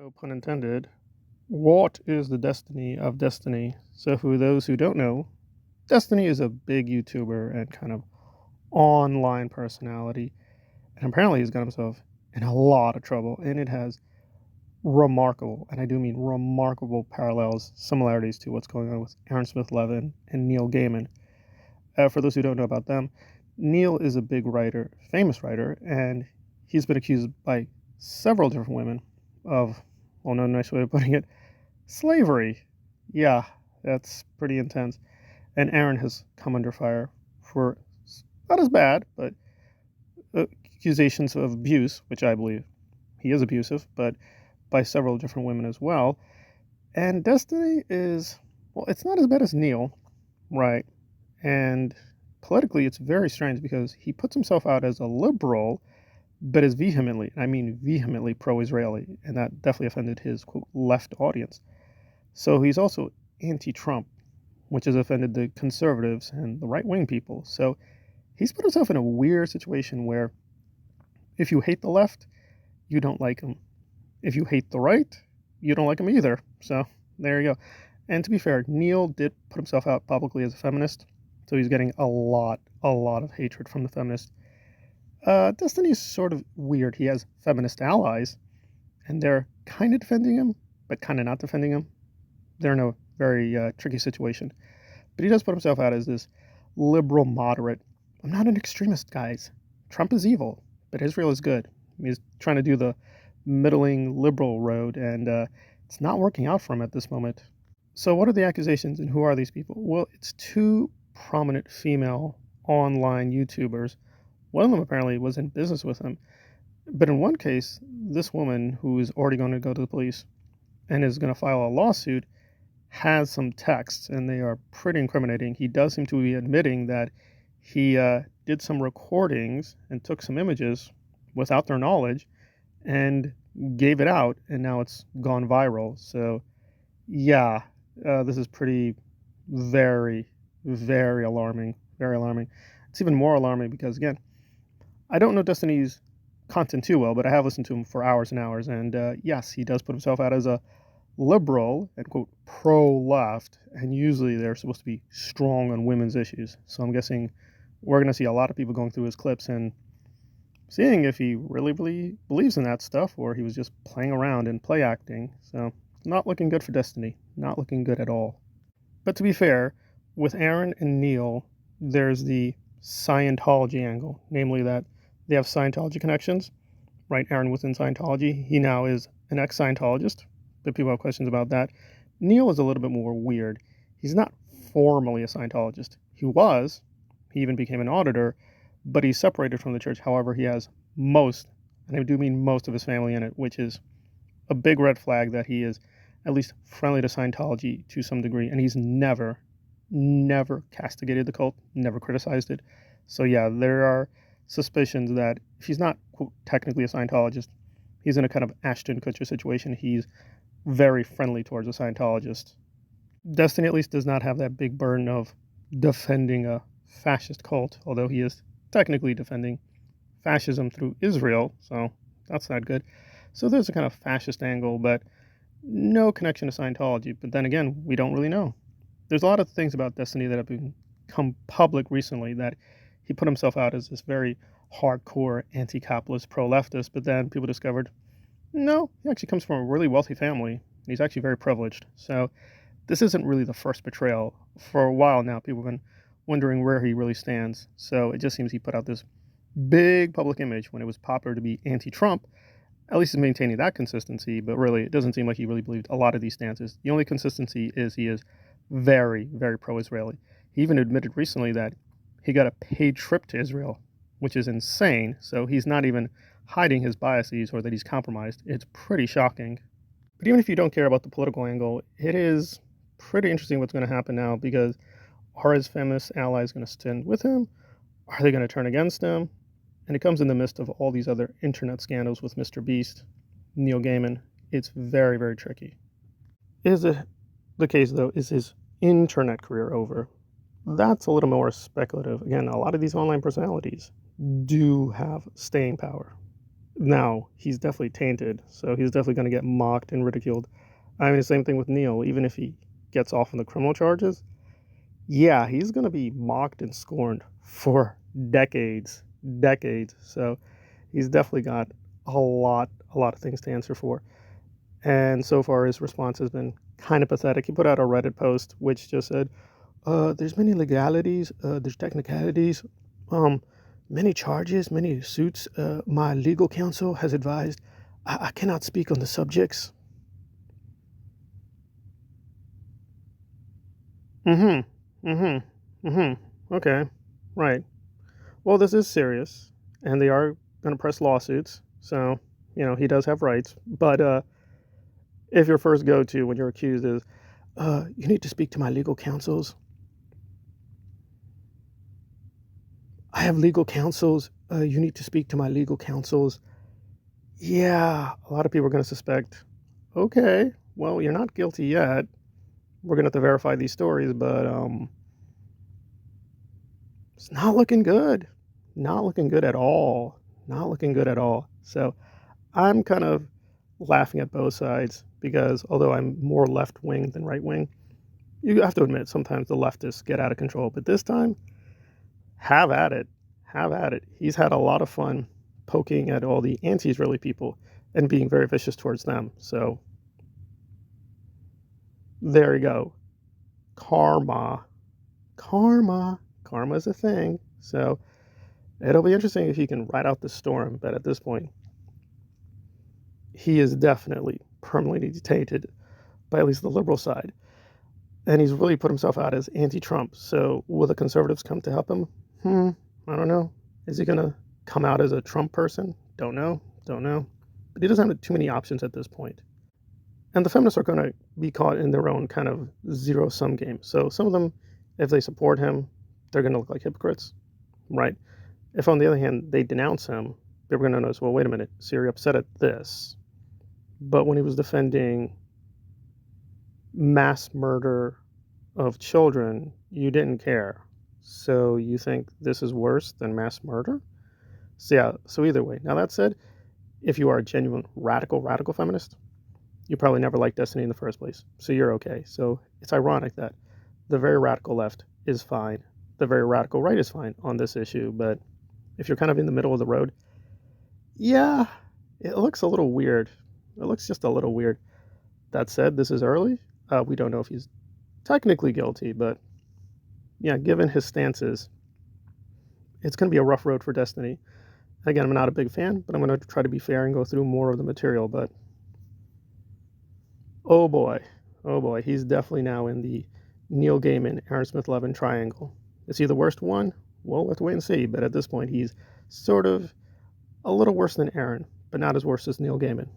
No pun intended. What is the destiny of Destiny? So, for those who don't know, Destiny is a big YouTuber and kind of online personality, and apparently he's got himself in a lot of trouble, and it has remarkable, and I do mean remarkable parallels, similarities to what's going on with Aaron Smith Levin and Neil Gaiman. For those who don't know about them, Neil is a big writer, famous writer, and he's been accused by several different women of, well, no nice way of putting it, slavery. Yeah, that's pretty intense. And Aaron has come under fire for not as bad, but accusations of abuse, which I believe he is abusive, but by several different women as well. And Destiny is, well, it's not as bad as Neil, right? And politically, it's very strange because he puts himself out as a liberal, but is vehemently, I mean vehemently pro-Israeli, and that definitely offended his, quote, left audience. So he's also anti-Trump, which has offended the conservatives and the right-wing people. So he's put himself in a weird situation where if you hate the left, you don't like him. If you hate the right, you don't like him either. So there you go. And to be fair, Neil did put himself out publicly as a feminist, so he's getting a lot of hatred from the feminists. Destiny's sort of weird. He has feminist allies, and they're kind of defending him, but kind of not defending him. They're in a very tricky situation. But he does put himself out as this liberal moderate. I'm not an extremist, guys. Trump is evil, but Israel is good. He's trying to do the middling liberal road, and it's not working out for him at this moment. So what are the accusations, and who are these people? Well, it's two prominent female online YouTubers. One of them apparently was in business with him. But in one case, this woman, who is already going to go to the police and is going to file a lawsuit, has some texts, and they are pretty incriminating. He does seem to be admitting that he did some recordings and took some images without their knowledge and gave it out, and now it's gone viral. So, yeah, this is pretty, very, very alarming. Very alarming. It's even more alarming because, again, I don't know Destiny's content too well, but I have listened to him for hours and hours, and yes, he does put himself out as a liberal and, quote, pro-left, and usually they're supposed to be strong on women's issues. So I'm guessing we're going to see a lot of people going through his clips and seeing if he really believes in that stuff or he was just playing around and play acting. So not looking good for Destiny. Not looking good at all. But to be fair, with Aaron and Neil, there's the Scientology angle, namely that they have Scientology connections. Right, Aaron was in Scientology. He now is an ex-Scientologist, but people have questions about that. Neil is a little bit more weird. He's not formally a Scientologist. He was. He even became an auditor, but he's separated from the church. However, he has most, and I do mean most of his family in it, which is a big red flag that he is at least friendly to Scientology to some degree, and he's never castigated the cult, never criticized it. So yeah, there are suspicions that if he's not, quote, technically a Scientologist, he's in a kind of Ashton Kutcher situation. He's very friendly towards a Scientologist. Destiny at least does not have that big burden of defending a fascist cult, although he is technically defending fascism through Israel, so that's not good. So there's a kind of fascist angle, but no connection to Scientology. But then again, we don't really know. There's a lot of things about Destiny that have become public recently, that he put himself out as this very hardcore anti-capitalist, pro-leftist, but then people discovered, no, he actually comes from a really wealthy family, and he's actually very privileged. So this isn't really the first betrayal. For a while now, people have been wondering where he really stands. So it just seems he put out this big public image when it was popular to be anti-Trump. At least he's maintaining that consistency, but really it doesn't seem like he really believed a lot of these stances. The only consistency is he is very pro-Israeli. He even admitted recently that he got a paid trip to Israel, which is insane. So he's not even hiding his biases or that he's compromised. It's pretty shocking. But even if you don't care about the political angle, it is pretty interesting what's going to happen now, because are his feminist allies going to stand with him? Are they going to turn against him? And it comes in the midst of all these other internet scandals with Mr. Beast, Neil Gaiman. It's very tricky. Is it the case, though, is his internet career over? That's a little more speculative. Again, a lot of these online personalities do have staying power. Now, he's definitely tainted, so he's definitely going to get mocked and ridiculed. I mean, the same thing with Neil. Even if he gets off on the criminal charges, yeah, he's going to be mocked and scorned for decades, decades. So he's definitely got a lot of things to answer for. And so far, his response has been kind of pathetic. He put out a Reddit post which just said, there's many legalities, there's technicalities, um, many charges, many suits. My legal counsel has advised I cannot speak on the subjects. Mm-hmm. Mm-hmm. Mm-hmm. Okay. Right. Well, this is serious, and they are going to press lawsuits. So, he does have rights. But if your first go-to when you're accused is, you need to speak to my legal counsels. I have legal counsels. You need to speak to my legal counsels. Yeah, a lot of people are going to suspect, okay, well, you're not guilty yet. We're going to have to verify these stories, but it's not looking good. Not looking good at all. Not looking good at all. So I'm kind of laughing at both sides because although I'm more left wing than right wing, you have to admit sometimes the leftists get out of control. But this time, have at it. Have at it. He's had a lot of fun poking at all the anti-Israeli people and being very vicious towards them. So there you go. Karma. Karma. Karma is a thing. So it'll be interesting if he can ride out the storm. But at this point, he is definitely permanently detained by at least the liberal side. And he's really put himself out as anti-Trump. So will the conservatives come to help him? I don't know. Is he going to come out as a Trump person? Don't know. Don't know. But he doesn't have too many options at this point. And the feminists are going to be caught in their own kind of zero-sum game. So some of them, if they support him, they're going to look like hypocrites, right? If, on the other hand, they denounce him, they're going to notice, well, wait a minute, so you're upset at this. But when he was defending mass murder of children, you didn't care. So you think this is worse than mass murder? So yeah, so either way. Now that said, if you are a genuine radical feminist, you probably never liked Destiny in the first place. So you're okay. So it's ironic that the very radical left is fine. The very radical right is fine on this issue. But if you're kind of in the middle of the road, yeah, it looks a little weird. It looks just a little weird. That said, this is early. We don't know if he's technically guilty, but yeah, given his stances, it's going to be a rough road for Destiny. Again, I'm not a big fan, but I'm going to try to be fair and go through more of the material. But oh boy, he's definitely now in the Neil Gaiman, Aaron Smith Levin triangle. Is he the worst one? Well, we'll have to wait and see. But at this point, he's sort of a little worse than Aaron, but not as worse as Neil Gaiman.